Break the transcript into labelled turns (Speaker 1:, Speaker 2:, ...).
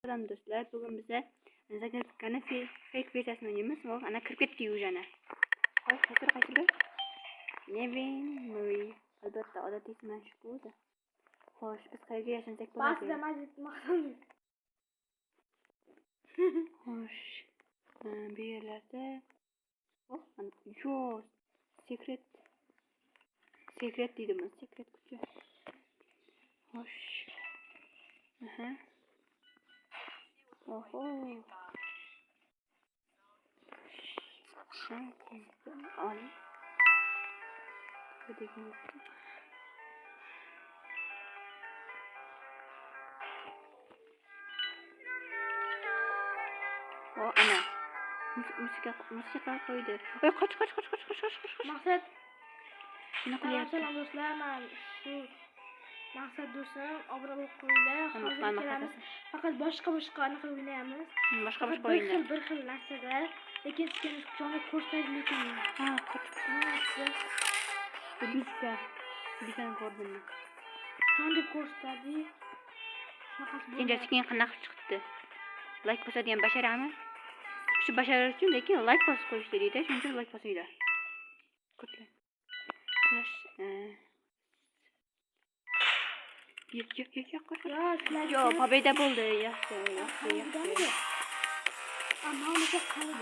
Speaker 1: Selam do'stlar, bugun biza zagadkani fake versiyasini o'ynaymiz. Voh, ana kirib ketdi yana. Hoy, qaysi? Nevin Marie. Albatta, odatiy ismi shu o'zi. Xo'sh, biz qayerga yashasak bo'ladi?
Speaker 2: Ba'zida majlis maqsad.
Speaker 1: Xo'sh, bu yerlarda yo, secret deydimi? Secret kuchi. Xo'sh. Aha. Oho. Al. Buradaki o ana. Musika qo'ydi. Voy, qoch.
Speaker 2: Maqsad.
Speaker 1: Nima qilyapti?
Speaker 2: Salom do'stlar, men shu maqsad do'stim, obro' qo'yinglar. Hozir kelamiz. Faqat boshqa anaqa o'ynaymiz.
Speaker 1: Boshqa o'yinlar.
Speaker 2: Bir xil narsada, lekin sizga jo'ni ko'rsatib lekin.
Speaker 1: Ha, qoch. Bizdan ko'rdimmi?
Speaker 2: Jo'ni ko'rsatdi.
Speaker 1: Kenjasi keyin qanaqa chiqdi? Like bosadigan basharami? Shu bashara uchun lekin like bosib qo'yish deydi, shuning uchun like bosinglar. Ko'tlar. Yo, pobeda bo'ldi. Yaxshi.
Speaker 2: Amma uni qilib